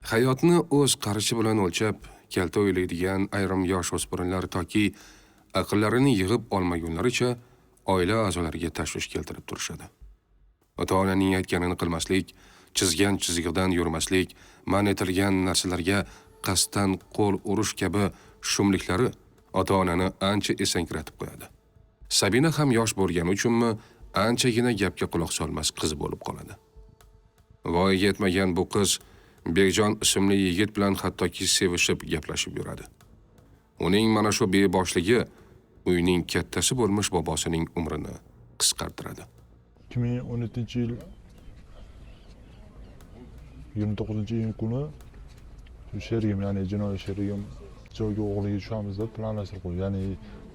Hayotni o'z qarichi bilan o'lchab, kalta o'ylaydigan ayrim yosh o'spirinlar toki aqllarini yig'ib olmagunlaricha oila a'zolariga tashvish keltirib turishadi. Ota-onaning aytganini qilmaslik, chizgan chizig'idan yurmaslik, man etilgan narsalarga qasddan qo'l urish kabi shumliklari ota-onani ancha esankiratib qo'yadi. Sabina ham yosh bo'lgani uchunmi anchagina gapga quloq solmas qiz bo'lib qoladi. Voyaga yetmagan bu qiz Bekjon ismli yigit bilan hattoki sevishib gaplashib yuradi. Uning mana shu beboshligi uyning kattasi bo'lmish bobosining umrini qisqartiradi. 2017-yil 29-iyun kuni sherigim, ya'ni jinoiy sherigim joyga o'g'liga tushamiz deb planlashtirib qo'ydi. Ya'ni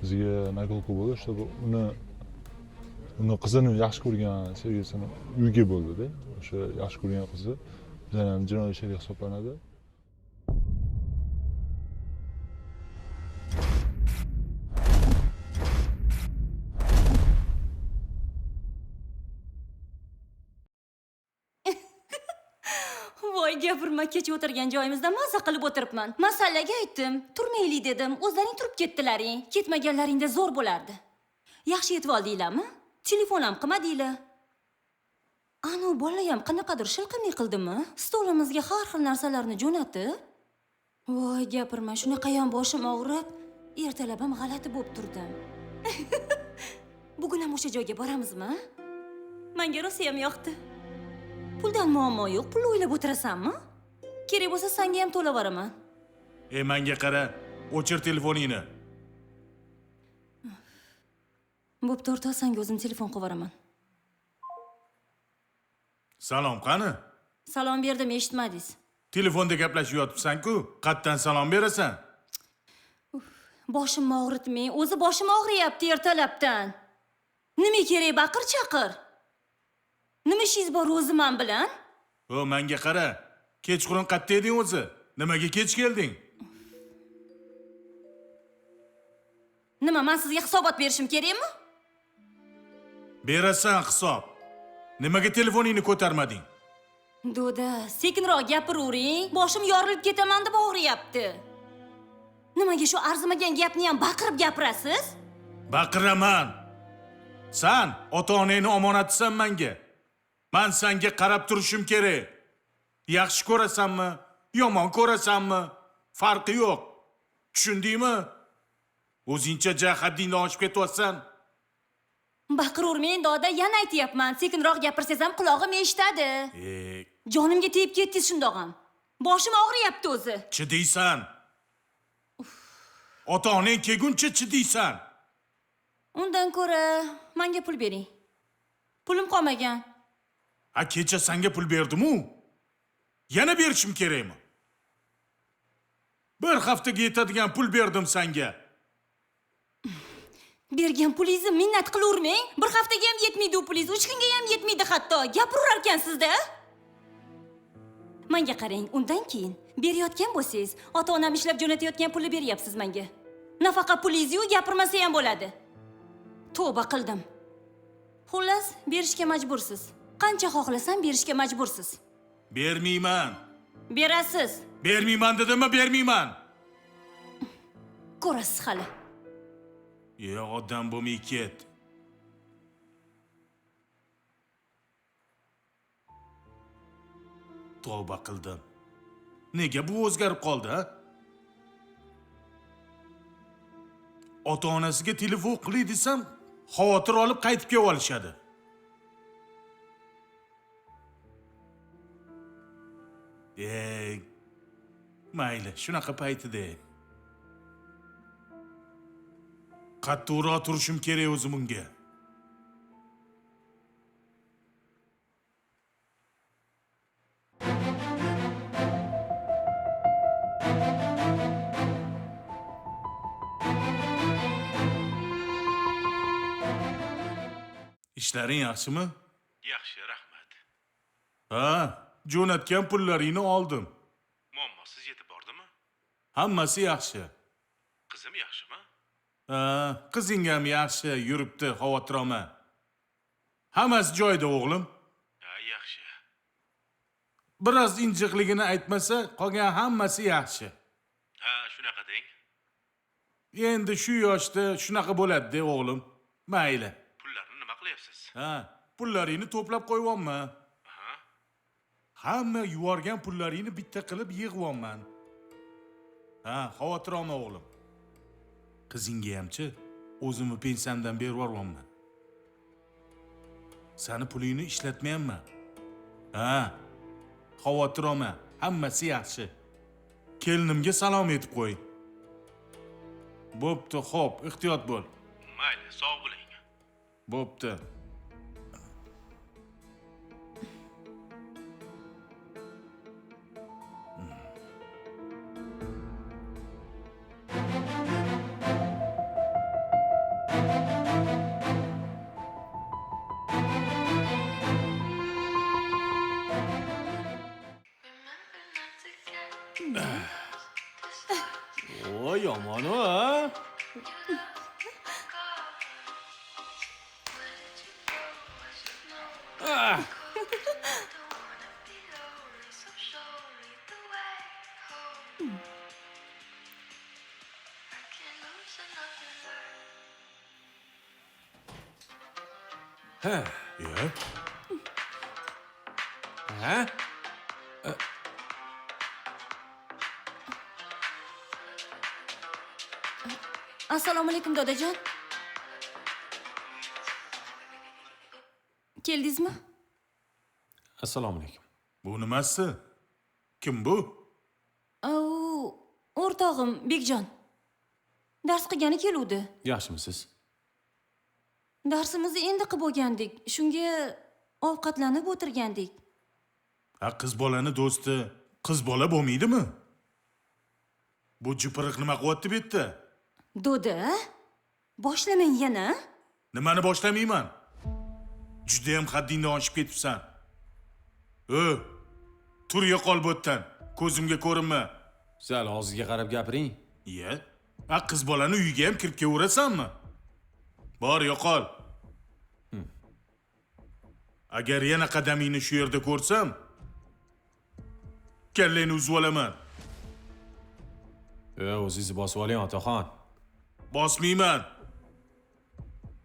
bizga nakolka bo'ldi, işte uni qizini yaxshi ko'rgan sevgisini uyga bo'ldi-da. O'sha yaxshi ko'rgan qizi bizdan ham jinoiy sherik hisoblanadi. Voy, gapirma, kecha o'tirgan joyimizda mazza qilib o'tiribman. Masalaga aytdim, turmaylik dedim. O'zlaring turib ketdilaring. Ketmaganlaringda zo'r bo'lardi. Yaxshi yetib oldinglarmi? Telefon ham qilmadinglar. Anu bola ham qanaqadir shilqimlik qildimi? Stolimizga har xil narsalarni jo'natdi. Voy, gapirma, shunaqa ham boshim og'rib, ertalab ham g'alati bo'lib turdim. Bugun ham o'sha joyga boramizmi? Menga rosa ham yoqdi. Puldan muammo yo'q, pul o'ylab o'tirasanmi? Kerak bo'lsa senga ham to'lab beraman. Menga qara, o'chir telefoningni. Bo'pti, o'rtoq, senga o'zim telefon qilib beraman. Salom qani? Salom berdim, eshitmadingiz. Telefonda gaplashib yotibsan-ku, qatdan salom berasan? Boshimni og'ritmang, o'zi boshim og'riyapti ertalabdan. Nima kerak, baqir chaqir? Nima ishingiz bor o'zi men bilan? Menga qara, kechqurun qayerda eding o'zi? Nimaga kech kelding? Nima, men sizga hisobot berishim kerakmi? Berasan hisob. Nimaga telefoningni ko'tarmading? Do'da, sekinroq gapiravering. Boshim yorilib ketaman deb og'riyapti. Nimaga shu arzimagan gapni ham baqirib gapirasiz? Baqiraman. Sen ota-onangni omonatisan menga. Men senga qarab turishim kerak. Yaxshi ko'rasanmi, yomon ko'rasanmi, farqi yo'q. Tushundingmi? O'zingcha haddingdan oshib ketyapsan. Baqiravermang, doda, yana aytayapman. Sekinroq gapirsangiz ham qulog'im eshitadi. Jonimga tegib ketdingiz shundoq ham. Boshim og'riyapti o'zi. Chidaysan. Ota-onang kelguncha chidaysan. Undan ko'ra, menga pul bering. Pulim qolmagan. Kecha senga pul berdim-ku. Yana berishim kerakmi? Bir haftaga yetadigan pul berdim senga. Bergan pulingizni minnat qilavermang. Bir haftaga ham yetmaydi u pulingiz, 3 kunga ham yetmaydi hatto. Gapirar ekansiz-da. Menga qarang, undan keyin berayotgan bo'lsangiz, ota-onam ishlab jo'natayotgan pulni beryapsiz menga. Nafaqa pulingiz-yu gapirmasa ham bo'ladi. Tavba qildim. Xullas, berishga majbursiz. Qancha xohlasam berishga majbursiz. Bermayman. Berasiz. Bermayman dedimmi, bermayman. Ko'rasiz hali. Odam bo'lmay ket. Tavba qildim. Nega bu o'zgarib qoldi, ha? Ota-onasiga telefon qilay desam, xavotir olib qaytib kelib olishadi. Mayli, shunaqa paytida. Qattiqroq turishim kerak o'zi bunga. Ishlaring yaxshimi? Yaxshi, rahmat. Jo'natgan pullaringni oldim. Muammosiz yetib bordimi? Hammasi yaxshi. Qizim yaxshimi? Qizing ham yaxshi, yuribdi, xavotir olma. Hammasi joyida o'g'lim. Yaxshi. Biroz injiqligini aytmasa, qolgan hammasi yaxshi. Ha, shunaqa deng. Endi shu yoshda shunaqa bo'ladi-da, o'g'lim. Mayli. Pullarni nima qilyapsiz? Ha, pullaringni to'plab qo'yibman. Aha. Hamma yuborgan pullaringni bitta qilib yig'ibman. Ha, xavotir olma o'g'lim. Qizingga hamchi o'zimni pensiyamdan berib yuboribman. Sani pulingni ishlatmayapman. Ha, xavotir olma, hammasi yaxshi. Kelinimga salom aytib qo'y. Bo'pti, xo'p, ehtiyot bo'l. Mayli, sog' bo'ling. Bo'pti. O yomon ha. Ya, Ha? Assalomu alaykum dodajon. Keldingizmi? Assalomu alaykum. bu nimasi? Kim bu? Au, o'rtog'im Bekjon. Dars qilgani keluvdi. Yaxshimisiz? Darsimizni endi qilib bo'lgandik. Shunga ovqatlanib o'tirgandik. Ha, qiz bolani do'sti, qiz bola bo'lmaydimi? Bu jipiriq nima qilyapti bu yerda? Doda, boshlamang yana. Nimani boshlamayman? Juda ham haddingdan oshib ketibsan. Tur yo'qol bu yerdan. Ko'zimga ko'rinma. Sal og'ziga qarab gapiring. Iya? Ha, qiz bolani uyiga ham kirib kelaveranmi? Bor, yo'qol. Agar yana qadamingni shu yerda ko'rsam, kallangni uzib olaman. O'zingizni bosib oling, otaxon. Bosmayman.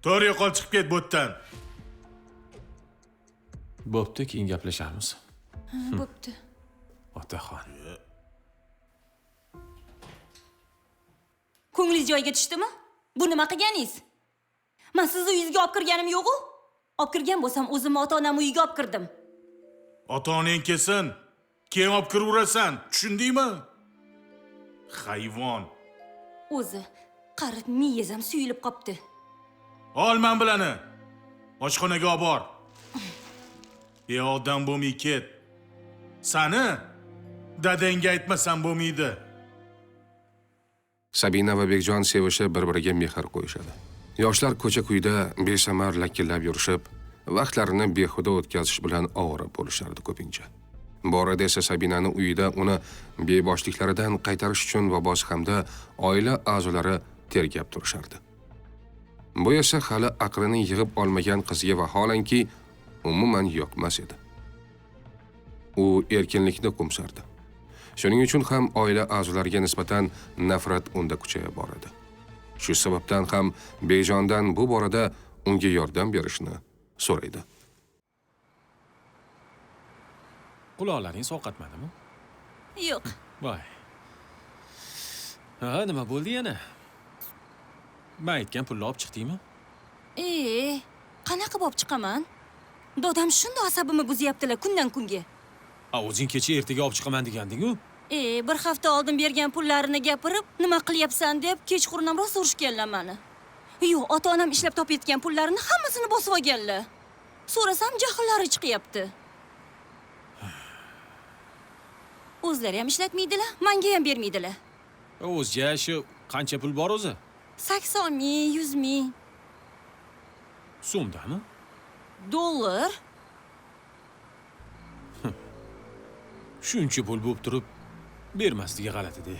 Tur yo'qol, chiqib ket bu yerdan. Bo'pti, keyin gaplashamiz. Bo'pti. Otaxon. Ko'nglingiz joyiga tushdimi? Bu nima qilganingiz? Men sizni uyingizga olib kirganim yo'q-ku. Olib kirgan bo'lsam, o'zimni ota-onam uyiga olib kirdim. Ota-onang kelsin, keyin olib kiraverasan, tushundingmi? Hayvon. O'zi, qarib miyam suyilib qopti. Ol men bilani. Oshxonaga olib bor. Odam bo'lmay ket. Sani dadangga aytmasam bo'lmaydi. Sabina va Bekjon sevishib bir-biriga mehr qo'yishadi. Yoshlar ko'cha-kuyda besamar lakillab yurishib, vaqtlarini behuda o'tkazish bilan ovora bo'lishardi ko'pincha. Borada esa Sabinani uyida uni beboshliklaridan qaytarish uchun vabosi hamda oila a'zolari tergab turishardi. Bu esa hali aqlini yig'ib olmagan qizga vaholanki umuman yoqmas edi. U erkinlikni qo'msardi. Shuning uchun ham oila a'zolariga nisbatan nafrat unda kuchaya boradi. Shu sababdan ham Bekjondan bu borada unga yordam berishni so'raydi. Quloqlaring sovqatmadimi? Yo'q. Voy. Ha, nima bo'ldi yana? Men aytgan pulni olib chiqdingmi? Qanaqa bo'lib chiqaman? Dodam shunday asabimni buzyaptilar kundan kunga. O'zing kecha ertaga olib chiqaman deganding-ku. Bir hafta oldin bergan pullarini gapirib, nima qilyapsan deb kechqurun ham rosa urishganlar meni. Yo'q, ota-onam ishlab topayotgan pullarini hammasini bosib olganlar. So'rasam jahllari chiqyapti. O'zlari ham ishlatmaydilar, menga ham bermaydilar. O'zga shu qancha pul bor o'zi? 80 ming, 100 ming So'mdami? dollar. Shuncha pul bo'lib turib bermasligi g'alati-da.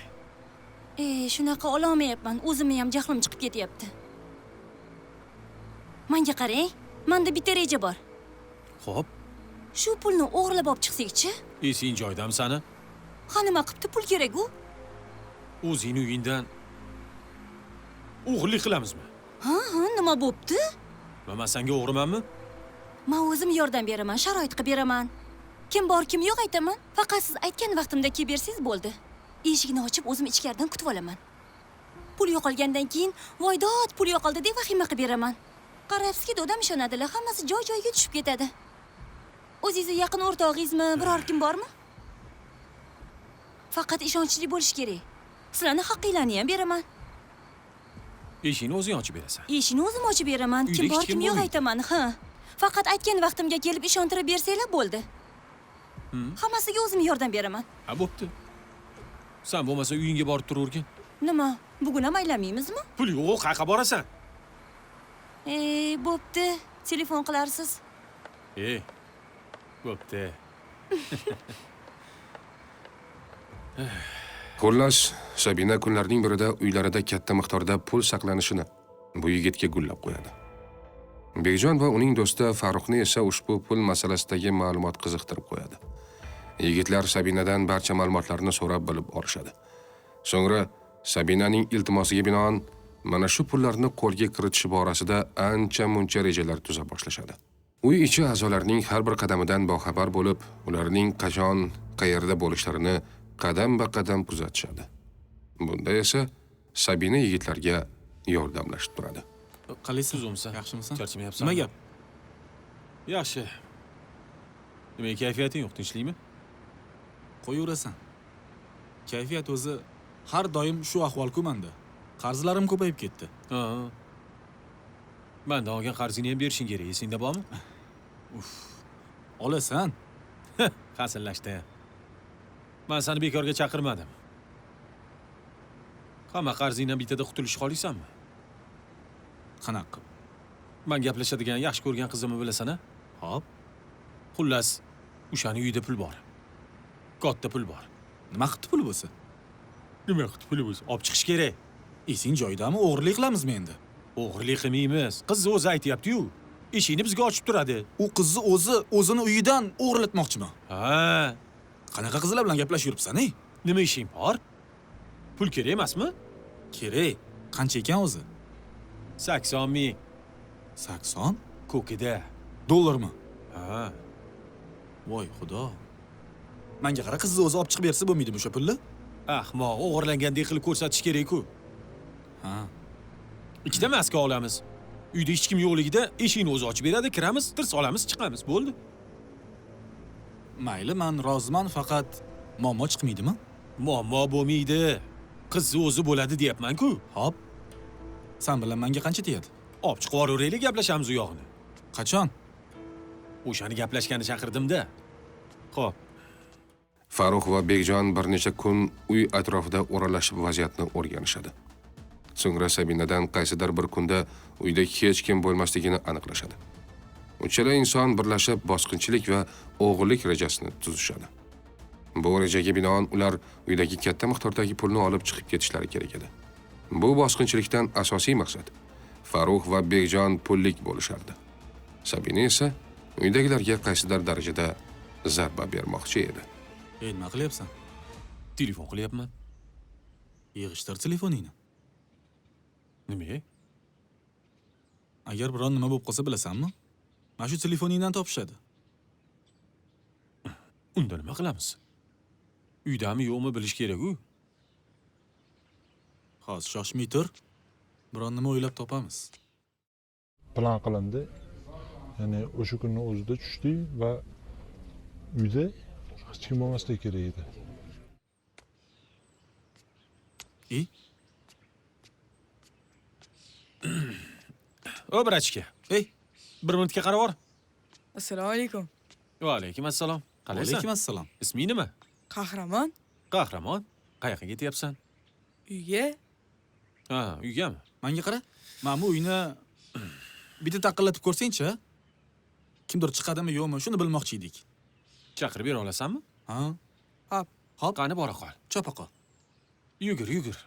Shunaqa ololmayapman. O'zimni ham jahlim chiqib ketyapti. Menga qarang, menda bitta reja bor. Xo'p, Shu pulni o'g'irlab olib chiqsak-chi? Esing joyidami sani? Ha nima qilibdi pul kerak-ku? O'zing uyingdan o'g'irlik qilamizmi? Ha, nima bo'pti? Men senga o'g'rimanmi? Men o'zim yordam beraman, sharoit qilib beraman. Kim bor, kim yo'q aytaman. Faqat siz aytgan vaqtimda kelib bersangiz bo'ldi. Eshikni ochib o'zim ichkaridan kutib olaman. Pul yo'qolgandan keyin voydod pul yo'qoldi deb vahima qilib beraman. Qarabsizki, dodam ishonadilar, hammasi joy-joyiga tushib ketadi. O'zingizga yaqin o'rtog'ingizmi, biror kim bormi? Faqat ishonchli bo'lish kerak. Sizlarning haqqinglarni ham beraman. Eshikni o'zing ochib berasan. Eshikni o'zim ochib beraman. Uyda Kim bor, hech kim kim yo'q bo'lmaydi. aytaman, ha. Faqat aytgan vaqtimga kelib ishontirib bersanglar bo'ldi. Hammasiga o'zim yordam beraman. Ha, bo'pti. Sen bo'lmasa uyingga borib turavergin. Nima? Bugun ham aylamaymizmi? Pul yo'q, qayerga borasan? Bo'pti. Telefon qilarsiz. Bo'pti. Xullas, Sabina kunlarning birida uylarida katta miqdorda pul saqlanishini bu yigitga gullab qo'yadi. Bekjon va uning do'sti Faruqni esa ushbu pul masalasidagi ma'lumot qiziqtirib qo'yadi. Yigitlar Sabinadan barcha ma'lumotlarni so'rab bilib olishadi. So'ngra Sabinaning iltimosiga binoan mana shu pullarni qo'lga kiritish borasida ancha-muncha rejalar tuza boshlashadi. Uy ichi a'zolarining har bir qadamidan boxabar bo'lib, ularning qachon, qayerda bo'lishlarini qadam-ba-qadam kuzatishadi. Bunda esa Sabina yigitlarga yordamlashib turadi. Qalaysiz? Uzumsan. Yaxshimisan? Charchamayapsan? Nima gap? Yaxshi. Nima kayfiyating yo'q, tinchlikmi? Qo'yaverasan. Kayfiyat o'zi har doim shu ahvol-ku menda. Qarzlarim ko'payib ketdi. Ha. Mendan olgan qarzingni ham berishing kerak, esingda bormi? Olasan. Qasinlashdi. Men seni bekorga chaqirmadim. Hamma qarzingdan bitada qutulish xohlaysanmi? Qanaqa qilib? Men gaplashadigan, yaxshi ko'rgan qizimni bilasan-a? Hop. Xullas, o'shaning uyida pul bor. Katta pul bor. Nima qildi pul bo'lsa? Nima qilib pul bo'lsa, olib chiqish kerak. Esing joyidami? O'g'irlik qilamizmi endi? O'g'irlik qilmaymiz. Qiz o'zi aytayapti-yu. Eshikni bizga ochib turadi. U qizni o'zini uyidan o'g'irlatmoqchimi? Ha, Qanaqa qizlar bilan gaplashib yuribsan-ey? nima ishing bor? Pul kerak emasmi? Kerak. Qancha ekan o'zi? 80 ming 80 ko'kida. dollarmi? Ha, Voy xudo. Menga qara, qizni o'zi olib chiqib bersa bo'lmaydimi o'sha pulni? ahmoq, o'g'irlangandek qilib ko'rsatish kerak-ku. Ha. Ikkita maska olamiz. Uyda hech kim yo'qligida eshikni o'zi ochib beradi, kiramiz, tirs olamiz, chiqamiz, bo'ldi. Mayli, men roziman, faqat muammo chiqmaydimi? Muammo bo'lmaydi. Qizni o'zi bo'ladi deyapman-ku. Hop. Sen bilan menga qancha tegadi? Olib chiqib yuboraylik, gaplashamiz u yog'ini. Qachon? O'shani gaplashgani chaqirdim-da. Xo'p, Faruq va Bekjon bir necha kun uy atrofida o'ralashib vaziyatni o'rganishadi. So'ngra Sabinadan qaysidir bir kunda uyda hech kim bo'lmasligini aniqlashadi. Uchala inson birlashib bosqinchilik va o'g'irlik rejasini tuzishadi. Bu rejaga binoan ular uydagi katta miqdordagi pulni olib chiqib ketishlari kerak edi. Bu bosqinchilikdan asosiy maqsad Faruq va Bekjon pullik bo'lishardi. Sabina esa uydagilarga qaysidir darajada zarba bermoqchi edi. Nima qilyapsan? telefon qilyapman. Yig'ishtir telefoningni. Nima? Agar biron nima bo'lib qolsa bilasanmi? Mana shu telefoningdan topishadi. Unda nima qilamiz? Uydami yo'qmi bilish kerak-ku. Hozir shoshmay tur. Biron nima o'ylab topamiz. Plan qilindi. Ya'ni o'sha kunning o'zida tushdik va uyda hech kim bo'lmasligi kerak edi. O, brachka. Ey, 1 minutga qarab bor. Assalomu alaykum. Va alaykum assalom. Qalaysan? Alaykum assalom. Isming nima? Qahramon, Qahramon. Qayoqqa ketyapsan? uyga Ha, uygami? Menga qara. Mana bu uyni bitta taqillatib ko'rsang-chi. Kimdir chiqadimi yo'qmi? Shuni bilmoqchi edik. Chaqirib bera olasanmi? Ha? hop. Hop, Qani bora qol. chopa qol. Yugur, yugur.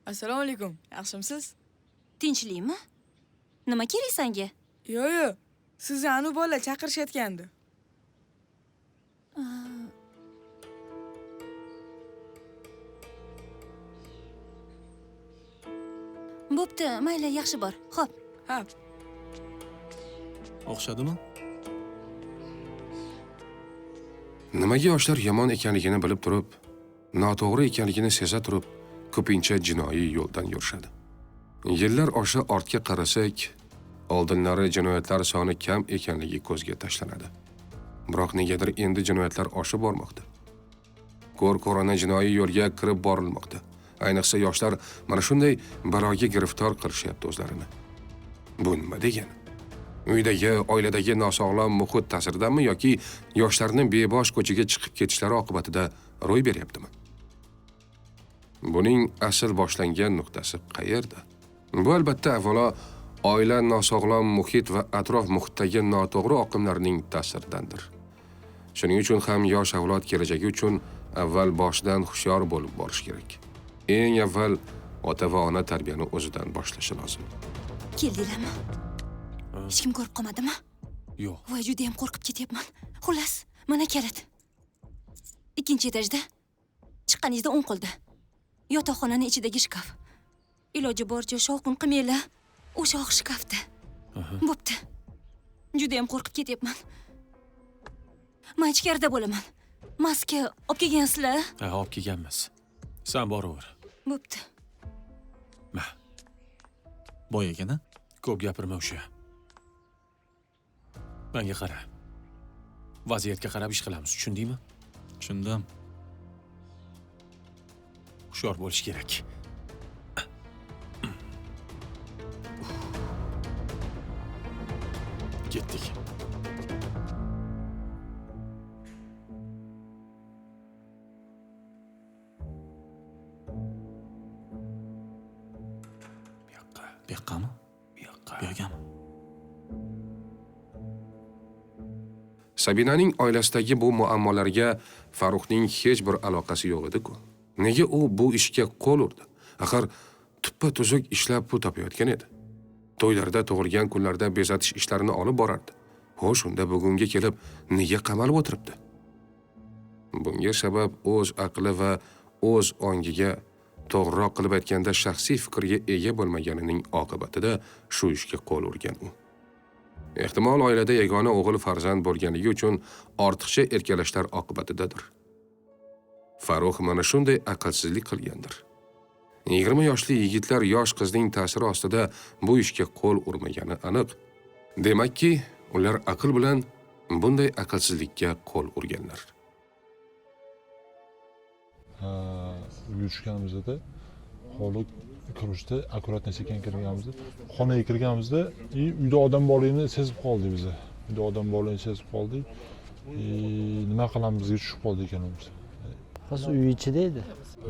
Assalomu alaykum. Yaxshimisiz? Tinchlikmi? Nima kerak senga? Yo. Sizni anu bola chaqirishayotgandi. Bo'pti, mayli, yaxshi bor. Xo'p. Hop. O'xshadimi? Nimaga yoshlar yomon ekanligini bilib turib, noto'g'ri ekanligini seza turib, ko'pincha jinoiy yo'ldan yurishadi. Yillar osha ortga qarasak, oldinlari jinoyatlar soni kam ekanligi ko'zga tashlanadi. Biroq negadir endi jinoyatlar oshib bormoqda. Ko'r-ko'rona jinoiy yo'lga kirib borilmoqda. Ayniqsa yoshlar mana shunday baloga giriftor qilishyapti o'zlarini. Bu nima degani? Uydagi, oiladagi nosog'lom muhit ta'siridanmi yoki yoshlarning bebosh ko'chaga chiqib ketishlari oqibatida ro'y beryaptimi? Buning asl boshlangan nuqtasi qayerda? Bu albatta avvalo oila nosog'lom muhit va atrof muhitdagi noto'g'ri oqimlarning ta'siridandir. Shuning uchun ham yosh avlod kelajagi uchun avval boshidan hushyor bo'lib borish kerak. Eng avval ota va ona tarbiyani o'zidan boshlashi lozim. Keldinglarmi? Hech kim ko'rib qolmadimi? Yo'q. Voy, juda ham qo'rqib ketyapman. Xullas, mana kalit. Ikkinchi etajda. Chiqqaningizda o'ng qo'lda. Yotoqxonaning ichidagi shkaf. Iloji boricha shovqin qilmanglar. O'sha oq shkafda. Bo'pti. Juda ham qo'rqib ketyapman. Men ichkarida bo'laman. Maska olib kelgansizlar? Ha, olib kelganmiz. Sen boraver. Bo'pti. Ma. Boy ekan-a? Ko'p gapirma o'sha. Menga qara. Vaziyatga qarab ish qilamiz, tushundingmi? Tushundim. Hushyor bo'lish kerak. Ketdik. Bu yoqqami? Bu yoqqami? Sabinaning oilasidagi bu muammolarga Faruxning hech bir aloqasi yo'q edi-ku. Nega u bu ishga qo'l urdi? Axir tuppa-tuzuk ishlab pul topayotgan edi. To'ylarda, tug'ilgan kunlarda bezatish ishlarini olib borardi. Xo'sh, unda bugunga kelib nega qamalib o'tiribdi? Bunga sabab o'z aqli va o'z ongiga, to'g'riroq qilib aytganda shaxsiy fikrga ega bo'lmaganining oqibatida shu ishga qo'l urgan u. Ehtimol oilada yagona o'g'il farzand bo'lganligi uchun ortiqcha erkalashlar oqibatidadir. Farux mana shunday aqlsizlik qilgandir. 20 yoshli yigitlar yosh qizning ta'siri ostida bu ishga qo'l urmagani aniq. Demakki, ular aql bilan bunday aqlsizlikka qo'l urganlar. Uyga tushganimizda hovli kirishda akkuratno sekin kirganimizda, xonaga kirganimizda uyda odam borligini sezib qoldik biz. Uyda odam borligini sezib qoldik. Nima qilamiz-ga tushib qoldik ekanmiz. Hozir uy ichida edi.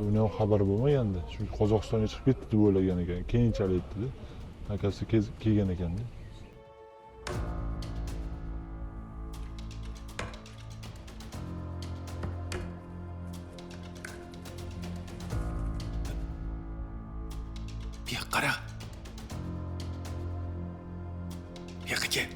Uni ham xabari bo'lmagandi. Chunki Qozog'istonga chiqib ketdi deb o'ylagan ekan. Keyinchalik aytdi. Akasi kelgan ekanda. Bu yoqqa qara. Bu yoqqa kel.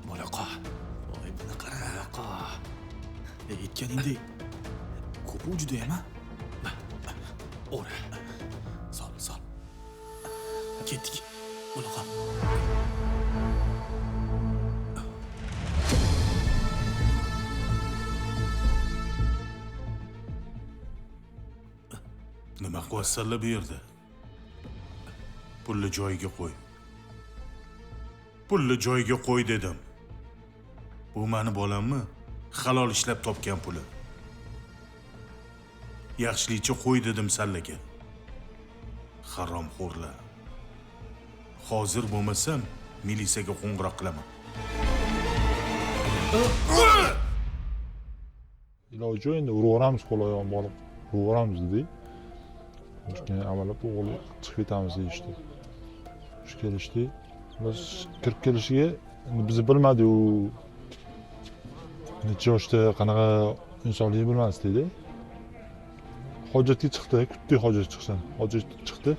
Bola-qa. Voy, buni qara, qa. Aytganingdek ko'p u juda ham. Ora. Sol. Ketdik. Bola-qa. Nima qilyapsanlar bu yerda? Pulni joyiga qo'y. Pulni joyiga qo'y dedim. Bu meni bolammi? Halol ishlab topgan puli. Yaxshilikcha qo'y dedim sallaga. Haromxo'rlar. Hozir bo'lmasam, militsiyaga qo'ng'iroq qilaman. Iloji yo'q, endi urvoramiz, qo'l oyog'im bog'lab urvoramiz dedik. Keyin amalab o'g'li chiqib ketamiz deyishdi. Shu kelishdi. Biz kirib kelishiga biz bilmadik u necha yoshda qanaqa insonligi bilmasdik-da. Hojatga chiqdi, kutdik hojat chiqsin. Hojat chiqdi.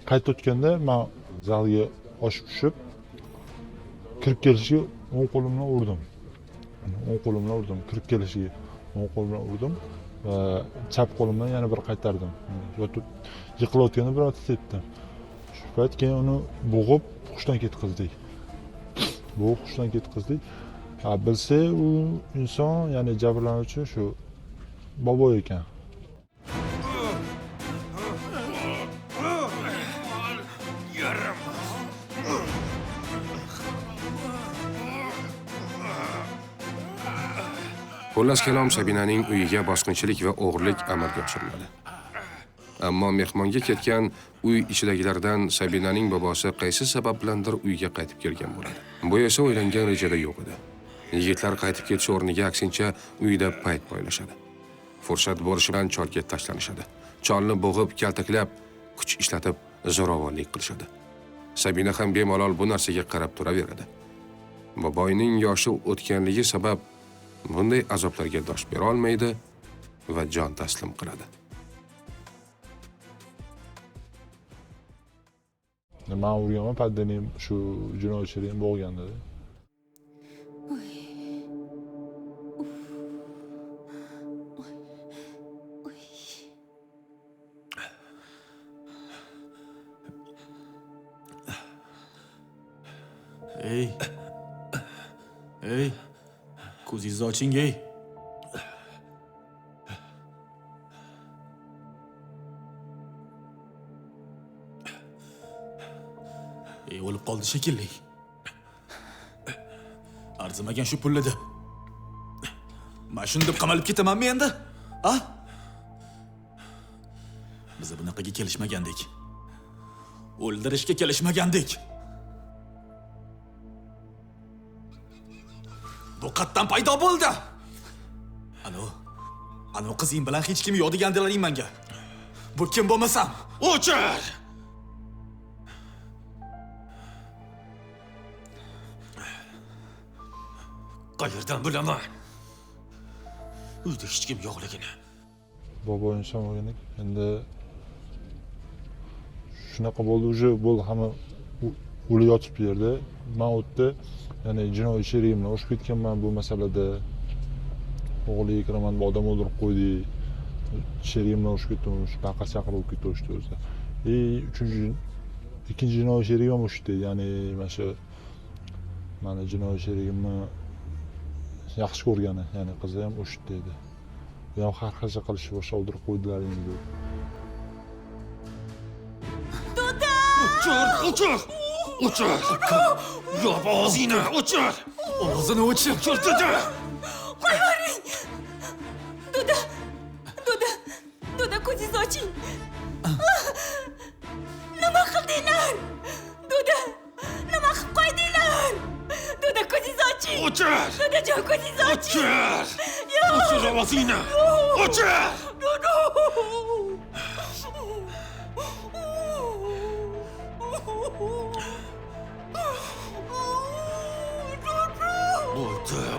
Qaytib o'tganda men zalga oshib tushib kirib kelishiga o'ng qo'lim bilan urdim. O'ng qo'lim bilan urdim. Kirib kelishiga o'ng qo'lim bilan urdim va chap qo'lim bilan yana bir qaytardim. Yotib yiqilayotganda bir marta tepdim. Shu payt keyin uni bo'g'ib hushdan ketkizdik. Bo'g'ib hushdan ketkizdik. Bilsa u inson, ya'ni jabrlanuvchi shu bobo ekan. Xullas kalom Sabinaning uyiga bosqinchilik va o'g'irlik amalga oshiriladi. Ammo mehmonga ketgan uy ichidagilardan Sabinaning bobosi qaysi sabab bilandir uyga qaytib kelgan bo'ladi. Bu esa o'ylangan rejada yo'q edi. Yigitlar qaytib ketish o'rniga aksincha uyda payt poylashadi. Fursat bo'lishi bilan cholga tashlanishadi. Cholni bo'g'ib, kaltaklab, kuch ishlatib zo'ravonlik qilishadi. Sabina ham bemalol bu narsaga qarab turaveradi. Boboyning yoshi o'tganligi sabab bunday azoblarga dosh bera olmaydi va jon taslim qiladi. Men urganman, paddaning shu jinoyatchilarni bo'g'ganda. Ey. Ey. Ko'zingizni oching, ey. O'lib qoldi shekilli. Arzimagan shu pulni deb. Men shuni deb qamalib ketamanmi endi? Ha? Biz bunaqaga kelishmagandik. O'ldirishga kelishmagandik. Bu qatdan paydo bo'ldi. Anu qizing bilan hech kim yo'q degandilaring menga. Bu kim bo'lmasam? O'chir! Qayerdan bilaman? Uyda hech kim yo'qligini. Bobo inson bo'lganik, endi shunaqa bo'ldi, uje bo'ldi, hamma o'lib yotibdi yerda. Men o'tda, ya'ni jinoiy sherigimni urishib ketganman bu masalada. O'g'liga kiraman, odam o'ldirib qo'ydik. Sherigimni urishib ketdim, baqir chaqir bo'lib ketdi o'shda o'zi. Ikkinchi jinoiy sherigim ham o'shda, ya'ni mana shu meni jinoiy sherigimni yaxshi ko'rgani, ya'ni qizi ham o'shda edi. Bu ham har xil qilishib boshlab o'ldirib qo'ydilaring deb. O'chir! Yop og'zingni, o'chir! Og'zini o'chir, dedi! Qo'ying! Duda, ko'zingizni oching. Nima qildinglar? Duda, nima qilib qo'ydinglar? Duda, ko'zingizni oching. O'chir! Dudajon, ko'zingizni oching. O'chir ovozingni! O'chir!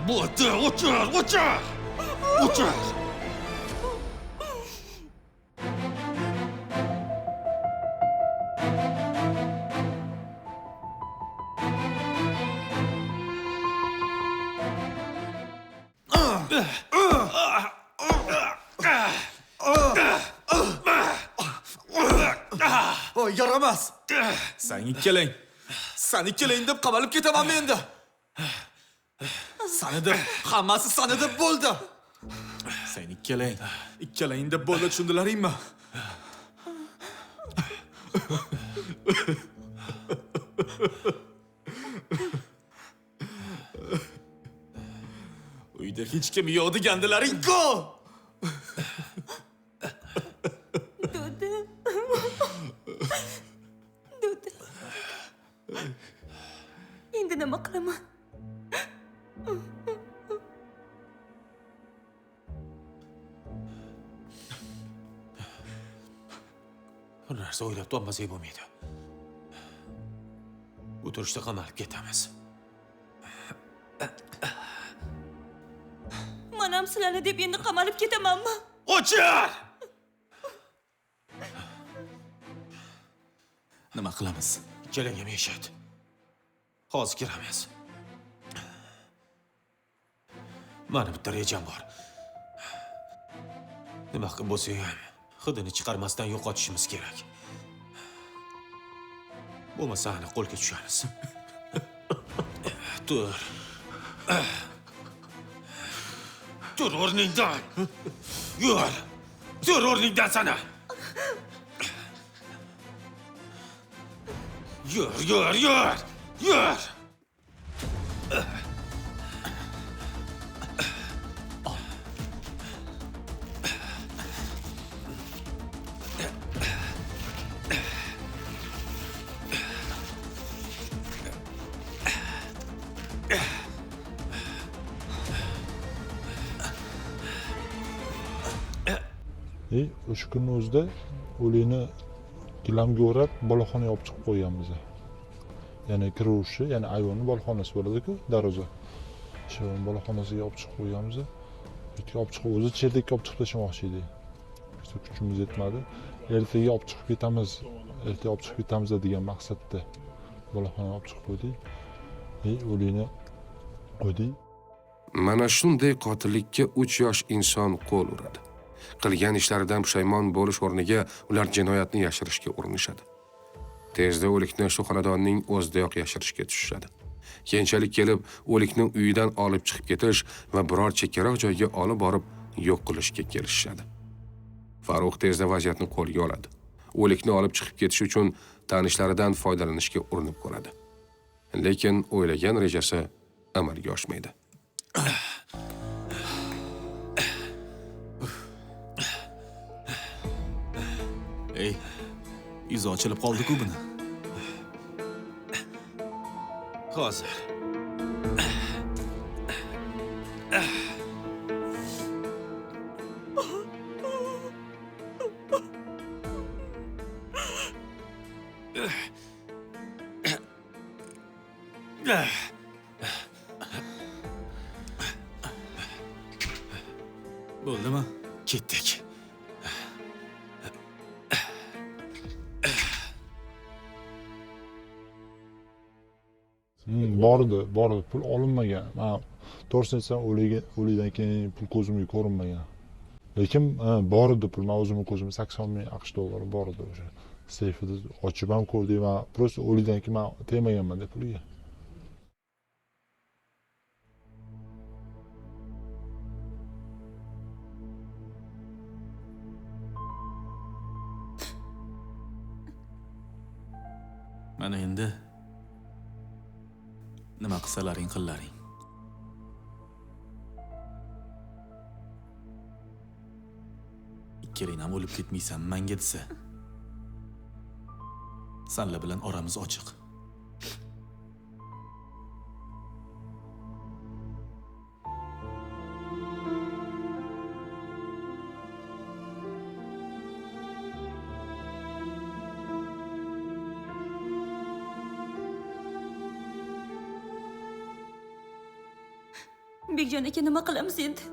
Bo'ldi, o'chir! Voy, yaramas! Sen ikkalang deb qamalib ketamanmi endi? Sani deb, hammasi sani deb bo'ldi. Sen ikkalang deb bo'ldi, tushundilaringmi? Uyda hech kim yo'q degandilaring-ku. Duda. Endi nima qilaman? Bir narsa o'ylab topmasak bo'lmaydi. O'tirishda qamalib ketamiz. Men ham sizlarni deb endi qamalib ketamanmi? O'chir! Nima qilamiz? Ikkalanga eshit. Hozir kiramiz. Mani bitta rejam bor. Nima qilib bo'lsa ham hidini chiqarmasdan yo'qotishimiz kerak. Bo'lmasa aniq qo'lga tushamiz. Tur. Tur o'rningdan. Yur. Tur o'rningdan sana. Yur, yur, yur. Yur. O'sha kunning o'zida o'likni gilamga o'rab boloxonaga olib chiqib qo'yganmiz. Ya'ni kiruvchi, ya'ni ayvonni boloxonasi bo'ladi-ku, darvoza. O'sha boloxonasiga olib chiqib qo'yganmiz. Yerga olib chiqib o'zi cherdakka olib chiqib tashlamoqchi edik. Biz kuchimiz yetmadi. Ertaga olib chiqib ketamiz. Ertaga olib chiqib ketamiz degan maqsadda boloxonaga olib chiqib qo'ydik. O'likni qo'ydik. Mana shunday qotillikka 3 yosh inson qo'l uradi. Qilgan ishlaridan pushaymon bo'lish o'rniga ular jinoyatni yashirishga urinishadi. Tezda o'likni shu xonadonning o'zidayoq yashirishga tushishadi. Keyinchalik kelib, o'likni uyidan olib chiqib ketish va biror chekkaroq joyga olib borib yo'q qilishga kelishadi. Farruh tezda vaziyatni qo'lga oladi. O'likni olib chiqib ketish uchun tanishlaridan foydalanishga urinib ko'radi. Lekin o'ylagan rejasi amalga oshmaydi. Ey, yuzi ochilib qoldi-ku buni. Hozir. Bo'ldimi? Ketdik. Bordi, pul olinmagan. Men to'g'risini aytsam, o'likdan keyin pul ko'zimga ko'rinmagan. Lekin bordi pul, men o'zimning ko'zimga 80 ming AQSh dollari bordi o'sha. Seyfida ochib ham ko'rdik, men просто o'likdan keyin men tegmaganman deb pulga. Mana endi nima qilsalaring qillaring. Ikkaling ham o'lib ketmaysan menga desa. Sanlar bilan oramiz ochiq. Bekjon aka, nima qilamiz endi?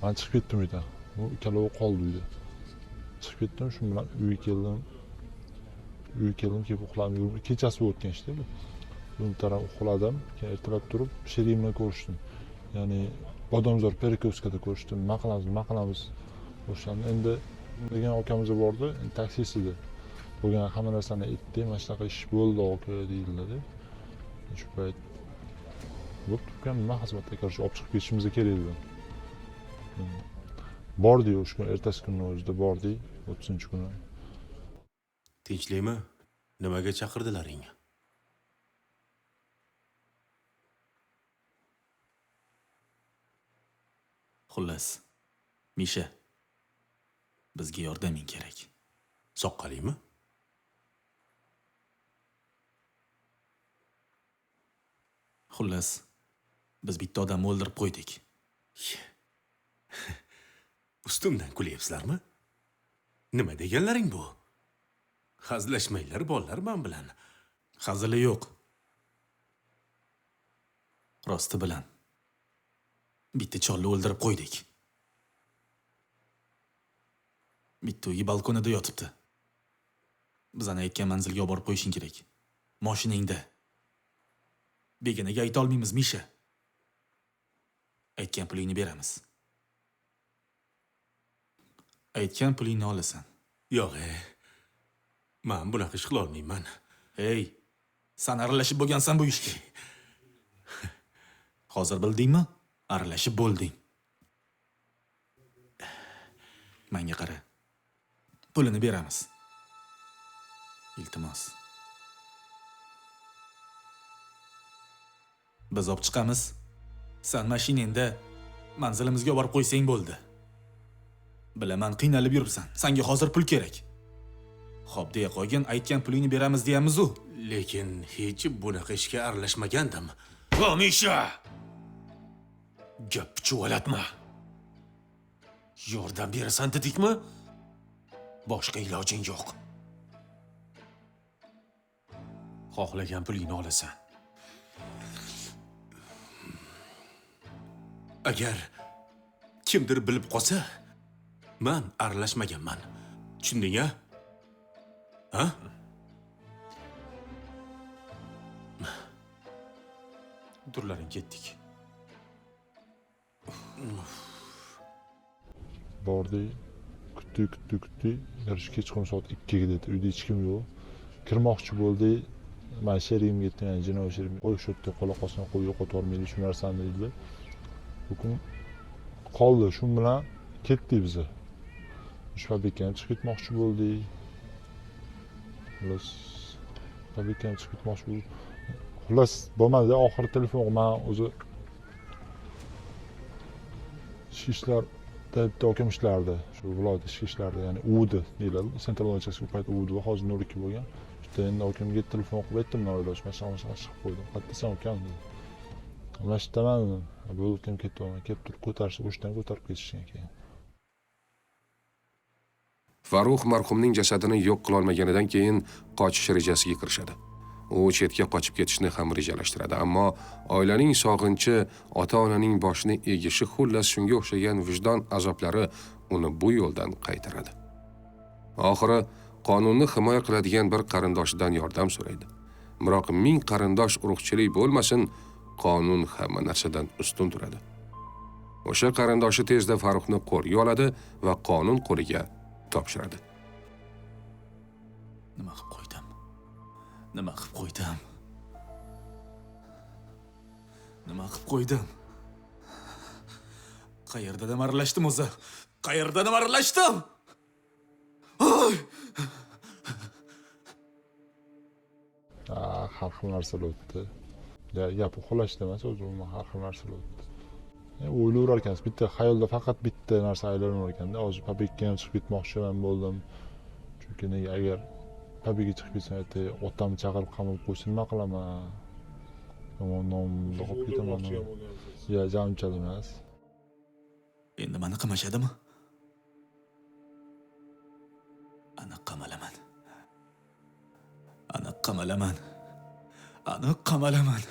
Men chiqib ketdim uydan. U ikkalovi qoldi uyda. Chiqib ketdim, shu bilan uyga keldim. Kelib uxladim. Kechasi o'tgan ishda bu. Buning taraf uxladim, keyin ertalab turib sherigim bilan ko'rishdim. Ya'ni Bodomzor Perkovskada ko'rishdim. Nima qilamiz? O'shanda endi degan akamiz bordi, taksist edi. Bo'lgan hamma narsani aytdi, mana shunaqa ish bo'ldi aka deyildi. Shu payt bo'pti, nima xizmatga qarshi olib chiqib ketishimiz kerak edi. Bordi o'sha kun, ertasi kunning o'zida bordi, 30-kuni. Tinchlikmi? Nimaga chaqirdilaring? Xullas, Misha, bizga yordaming kerak. Soqqalingmi? Xullas, Biz bitta odamni o'ldirib qo'ydik. Ustimdan kulyapsizlarmi? Nima deganlaring bu? Hazillashmanglar bolalar men bilan. Hazili yo'q. Rosti bilan. Bitta cholni o'ldirib qo'ydik. Bitta uyi balkonida yotibdi. Bizani aytgan manzilga olib borib qo'yishing kerak. Mashinangda. Beginaga ayta olmaymiz, Misha. Aytgan pulingni beramiz. Aytgan pulingni olasan. Yo'q, men bunaqa ish qila olmayman. Hey, sen aralashib bo'lgansan bu ishga. Hozir bildingmi? Aralashib bo'lding. Menga qara. Pulini beramiz. Iltimos. Biz olib chiqamiz. Sen mashinangda manzilimizga olib borib qo'ysang bo'ldi. Bilaman, qiynalib yuribsan. Senga hozir pul kerak. Xo'p, deya qo'ygin, aytgan pulingni beramiz deyamiz-u. Lekin hech bunaqa ishga aralashmagandim. Misha! Gap chuvalatma. Yordam berasan dedikmi? Boshqa ilojing yo'q. Xohlagan pulingni olasan. Agar kimdir bilib qolsa, men aralashmaganman. Tushunding-a? Ha? Turlaring ketdik. Bordik, kutdik. Yarış kechqurun soat 2 dedi. Uyda hech kim yo'q. Kirmoqchi bo'ldi. Men sherigimga aytdim, yani jinoiy sherim. Qo'y shu yerda qola qolsin, qo'y yo'qotib yubormaydi shu narsani dedilar. Bugun qoldi, shu bilan ketdik biz. Shu fabrikadan chiqib ketmoqchi bo'ldik. Xullas, fabrikadan chiqib ketmoqchi bo'ldik. Xullas, bo'lmadi, oxiri telefon men o'zi ishlarda bitta okim ishlardi. Shu viloyat ichki ishlarida, ya'ni UD deyiladi. Sentral uchastka payt UD va hozir 02 bo'lgan. Shunda endi okimga telefon qilib aytdim, noiloj mashinani chiqib qo'ydim. Qayerdasan ukam dedi. Mashtaman, bu kim ketyapman, kelib turib ko'tarishib, o'shdan ko'tarib ketishgan keyin. Farruh marhumning jasadini yo'q qila olmaganidan keyin qochish rejasiga kirishadi. U chetga qochib ketishni ham rejalashtiradi, ammo oilaning sog'inchi, ota-onaning boshini egishi, xullas shunga o'xshagan vijdon azoblari uni bu yo'ldan qaytaradi. Oxiri qonunni himoya qiladigan bir qarindoshidan yordam so'raydi. Biroq ming qarindosh urug'chilik bo'lmasin, qonun hamma narsadan ustun turadi. O'sha qarindoshi tezda Farruhni qo'lga oladi va qonun qo'liga topshiradi. Nima qilib qo'ydim? Nima qilib qo'ydim? Nima qilib qo'ydim? Qayerdan aralashdim o'zi? Qayerdan aralashdim? Oy! Har xil narsalar o'tdi. Gap uxlashda emas, o'zi umuman har xil narsalar o'tdi. O'ylayver ekansiz, bitta xayolda faqat bitta narsa aylanaver ekanda, hozir fabrikaga ham chiqib ketmoqchiman bo'ldim. Chunki nega agar fabrikaga chiqib ketsam, otamni chaqirib qamalib qo'ysa nima qilaman? Yomon nomda qolib ketaman. Ya, unchalik emas. Endi meni qamashadimi? Ana qamalaman. Ana qamalaman. Ana qamalaman.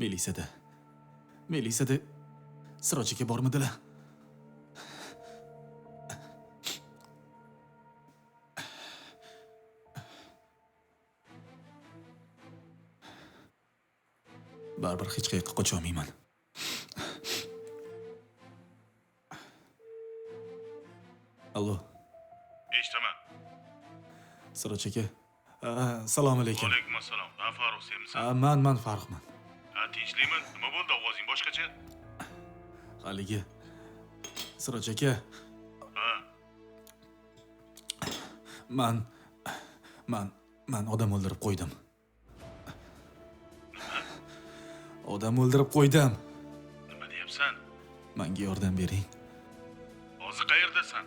Melisada Sirojaga bormidilar? Baribir hech qayerga qocha olmayman. Allo. Eshitaman. Siroj aka. Assalomu alaykum. Alaykum assalom. Farruh senmisan? Man Farruhman. Tinchlikman. Nima bo'ldi? Ovozing boshqacha. Haligi Siroj aka. Man odam o'ldirib qo'ydim. Odam o'ldirib qo'ydim. Nima deyapsan? Menga yordam bering. Hozir qayerdasan?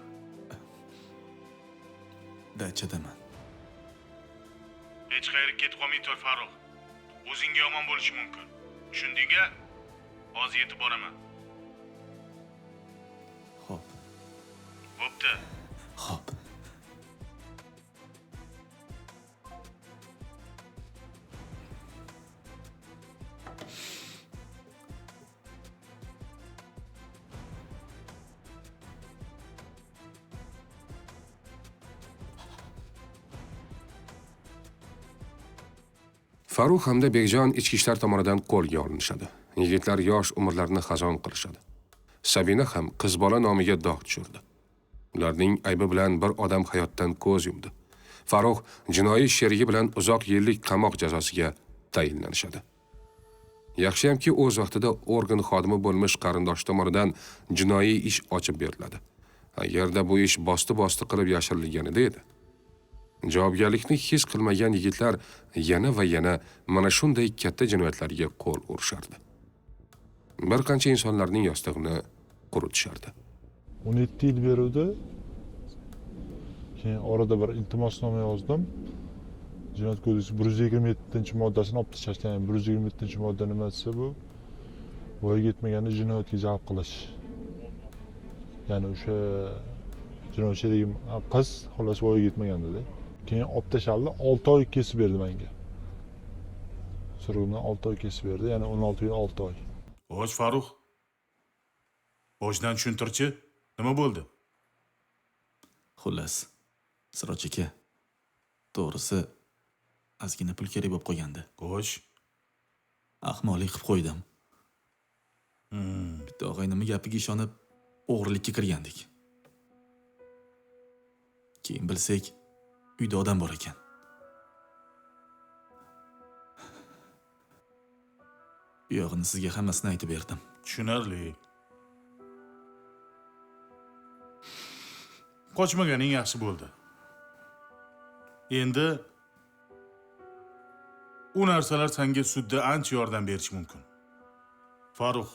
Dachadaman. Hech qayerga ketib qolmay tur, Farruh. o'zingga yomon bo'lishi mumkin. Tushundingmi? Hozir yetib boraman. Xo'p, Bo'pti. xo'p. Farruh hamda Bekjon ichki ishlar tomonidan qo'lga olinishadi. Yigitlar yosh umrlarini xazon qilishadi. Sabina ham qiz bola nomiga dog' tushirdi. Ularning aybi bilan bir odam hayotdan ko'z yumdi. Farruh jinoiy sherigi bilan uzoq yillik qamoq jazosiga tayinlanishadi. Yaxshiyamki o'z vaqtida organ xodimi bo'lmish qarindosh tomonidan jinoiy ish ochib beriladi. Agarda bu ish bosti qilib yashirilganida edi. Javobgarlikni his qilmagan yigitlar yana va yana mana shunday katta jinoyatlarga qo'l urishardi. Bir qancha insonlarning yostig'ini quritishardi. 17 yil beruvdi. Keyin orada bir iltimosnoma yozdim. Jinoyat kodeksi 127-moddasini olib tashlashdi. Yani 127-modda nima desa bu? Voyaga yetmaganda jinoyatga jalb qilish. Ya'ni o'sha jinoyat sherigi qiz xolos voyaga yetmaganda-da. Keyin olib tashladi, 6 oy kesib berdi menga. Surg'imdan 6 oy kesib berdi, ya'ni 16 yil 6 oy. Xo'sh, Farruh. Boshidan tushuntirchi, nima bo'ldi? Xullas, Siroj aka, to'g'risi ozgina pul kerak bo'lib qolgandi. Xo'sh. Ahmoqlik qilib qo'ydim. Bitta og'aynimning gapiga ishonib o'g'rilikka kirgandik. Keyin bilsak, uyda odam bor ekan. Bu yog'ini sizga hammasini aytib berdim. Tushunarli. Qochmaganing yaxshi bo'ldi. Endi u narsalar senga sudda ancha yordam berishi mumkin. Farruh,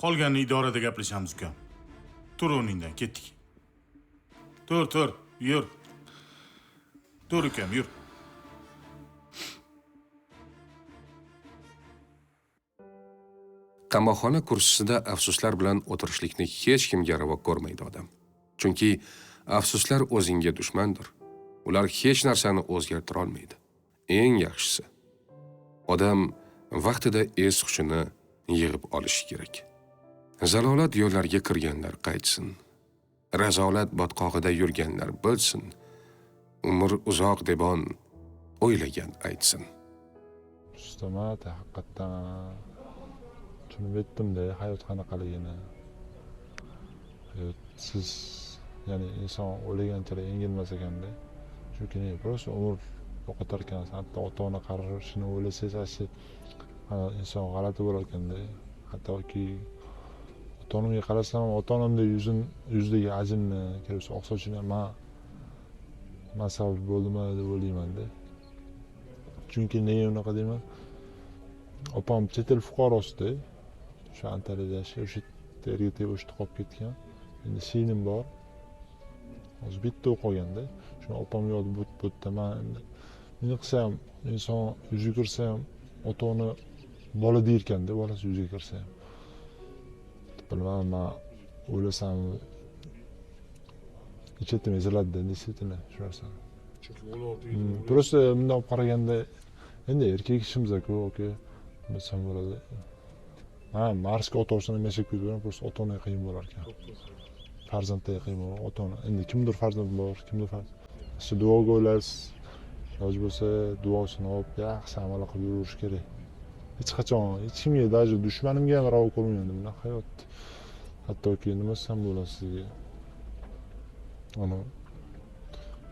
qolganini idorada gaplashamiz ukam. Tur o'rningdan, ketdik. Tur, yur. Tur ukam, yur. Qamoqxona kursisida afsuslar bilan o'tirishlikni hech kimga ravo ko'rmaydi odam. Chunki afsuslar o'zingga dushmandir. Ular hech narsani o'zgartira olmaydi. Eng yaxshisi odam vaqtida es hushini yig'ib olishi kerak. Zalolat yo'llariga kirganlar qaytsin. Razolat botqog'ida yurganlar bilsin. Umr uzoq debon o'ylagan aytsin. Ustamat haqiqatdan tushunib yetdim-da hayot qanaqaligini. Hayot siz ya'ni inson o'ylaganchalik yengilmas ekanda. Chunki просто umr yo'qotar ekan. Hatto ota-ona qarashini o'ylasangiz, inson g'alati bo'lar ekanda. Hattoki ota-onamga qarasam, ota-onamdek yuzdagi ajinni, ko'rsa oqsochini men sabab bo'ldimi deb o'ylayman-da. Chunki nega unaqa deyman? Opam chet el fuqarosida, o'sha Antaliyada yashaydi, o'sha yerga tegib o'sha qolib ketgan. Endi singlim bor. Hozir bitta o'qiganda, shuni opamga yozib bo'tdi. Meni qilsam, inson yuziga kirsa ham ota-ona bola deyirkanda, bolasi yuziga kirsa ham. Bilmadim, men o'ylasam ichetim eziladida, действительно, shu narsa. Chunki 16 yil. Просто bundan qaraganda endi erkak ishimiz-ku, oka. Bilsam bo'ladi. Marsga ota-onasini yashab ketgan, просто ota-ona qiyin bo'lar ekan. Farzandga qiyin bo'lar, ota-ona. Endi kimdir farzand bor, kimdir farzand. Shu duoga o'ylaysiz. Iloji bo'lsa, duosini olib, yaxshi amal qilib yurish kerak. Hech qachon hech kimga, даже dushmanimga ham ravo ko'rmayman bunaqa hayot. Hattoki nima desam bo'ladi sizga. Ana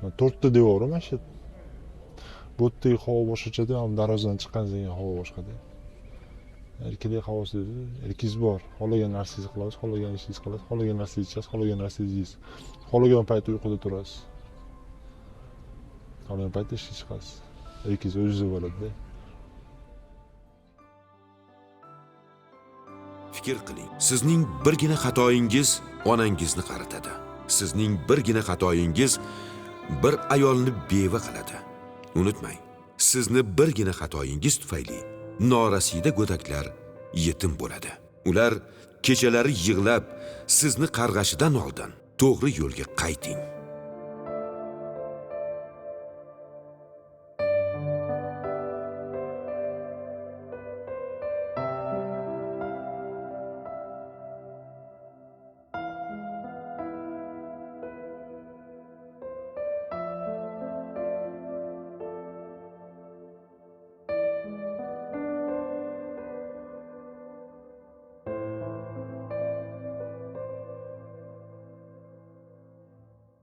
4 ta devorim mana shu. Bu yerdagi havo boshqacha-da, darvozadan chiqqan keyin havo boshqada. Erkaklik havosi dedi, erkingiz bor. Xohlagan narsangizni qilasiz, xohlagan ishingizni qilasiz, xohlagan narsangizni ichasiz, xohlagan narsangizni yeysiz. Xohlagan paytda uyquda turasiz. Xohlagan paytda ishga chiqasiz. Erkingiz o'zingiz bo'ladi-da. Fikr qiling. Sizning birgina xatoyingiz onangizni qaritadi. Sizning birgina xatoyingiz bir ayolni beva qiladi. Unutmang, sizni birgina xatoyingiz tufayli norasida go'daklar yetim bo'ladi. Ular kechalari yig'lab sizni qarg'ashidan oldin to'g'ri yo'lga qayting.